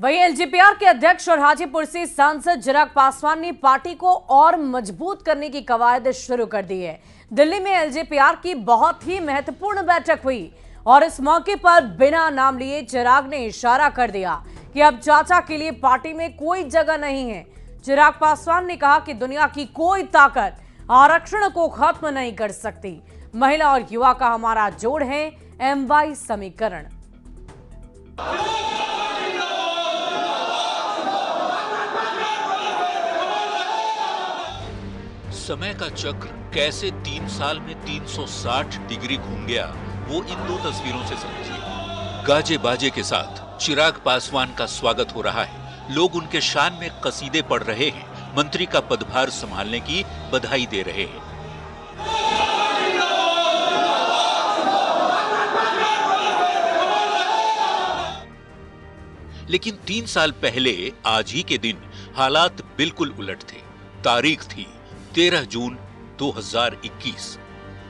वहीं एलजेपीआर के अध्यक्ष और हाजीपुर से सांसद चिराग पासवान ने पार्टी को और मजबूत करने की कवायद शुरू कर दी है। दिल्ली में एलजेपीआर की बहुत ही महत्वपूर्ण बैठक हुई और इस मौके पर बिना नाम लिए चिराग ने इशारा कर दिया कि अब चाचा के लिए पार्टी में कोई जगह नहीं है। चिराग पासवान ने कहा कि दुनिया की कोई ताकत आरक्षण को खत्म नहीं कर सकती। महिला और युवा का हमारा जोड़ है MY समीकरण। समय का चक्र कैसे 3 साल में 360 डिग्री घूम गया, वो इन दो तस्वीरों से समझिए। गाजे बाजे के साथ चिराग पासवान का स्वागत हो रहा है। लोग उनके शान में कसीदे पढ़ रहे हैं, मंत्री का पदभार संभालने की बधाई दे रहे हैं। लेकिन 3 साल पहले आज ही के दिन हालात बिल्कुल उलट थे। तारीख थी 13 जून 2021।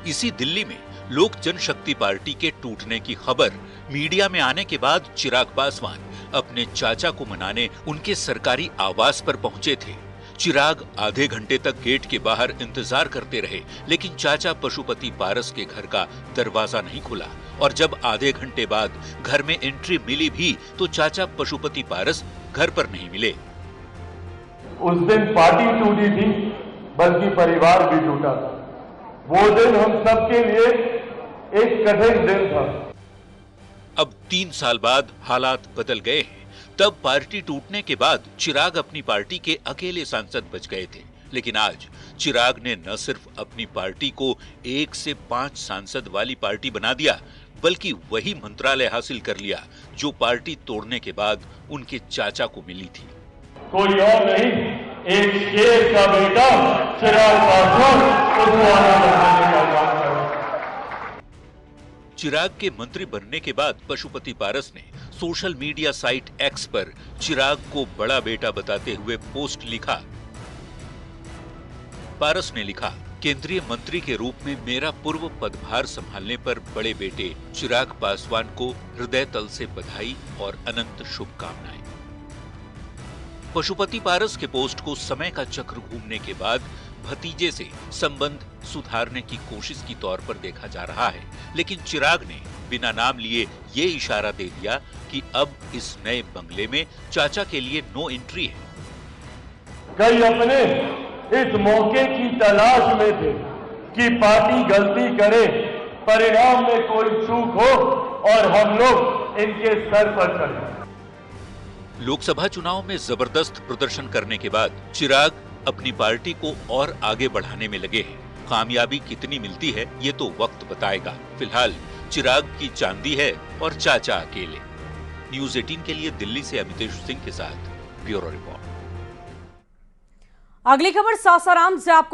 इसी दिल्ली में लोक जनशक्ति पार्टी के टूटने की खबर मीडिया में आने के बाद चिराग पासवान अपने चाचा को मनाने उनके सरकारी आवास पर पहुंचे थे। चिराग आधे घंटे तक गेट के बाहर इंतजार करते रहे, लेकिन चाचा पशुपति पारस के घर का दरवाजा नहीं खुला और जब आधे घंटे बाद घर में एंट्री मिली भी तो चाचा पशुपति पारस घर पर नहीं मिले। उस दिन पार्टी टूटी थी, बल्कि परिवार भी टूटा था। वो दिन हम सबके लिए एक कठिन दिन था। अब 3 साल बाद हालात बदल गए हैं। तब पार्टी टूटने के बाद चिराग अपनी पार्टी के अकेले सांसद बच गए थे, लेकिन आज चिराग ने न सिर्फ अपनी पार्टी को 1 से 5 सांसद वाली पार्टी बना दिया, बल्कि वही मंत्रालय हासिल कर लिया जो पार्टी तोड़ने के बाद उनके चाचा को मिली थी। कोई और नहीं, एक शेर का बेटा चिराग पासवान उसको आना बनाने का काम कर रहा है। चिराग के मंत्री बनने के बाद पशुपति पारस ने सोशल मीडिया साइट X पर चिराग को बड़ा बेटा बताते हुए पोस्ट लिखा। पारस ने लिखा, केंद्रीय मंत्री के रूप में मेरा पूर्व पदभार संभालने पर बड़े बेटे चिराग पासवान को हृदय तल से बधाई और अनंत शुभकामनाएं। पशुपति पारस के पोस्ट को समय का चक्र घूमने के बाद भतीजे से संबंध सुधारने की कोशिश की तौर पर देखा जा रहा है, लेकिन चिराग ने बिना नाम लिए ये इशारा दे दिया कि अब इस नए बंगले में चाचा के लिए नो एंट्री है। कई अपने इस मौके की तलाश में थे कि पार्टी गलती करे, परिणाम में कोई चूक हो और हम लोग इनके सर पर चढ़े। लोकसभा चुनाव में जबरदस्त प्रदर्शन करने के बाद चिराग अपनी पार्टी को और आगे बढ़ाने में लगे हैं। कामयाबी कितनी मिलती है ये तो वक्त बताएगा। फिलहाल चिराग की चांदी है और चाचा अकेले। न्यूज़ 18 के लिए दिल्ली से अमितेश सिंह के साथ ब्यूरो रिपोर्ट। अगली खबर सासाराम से आपको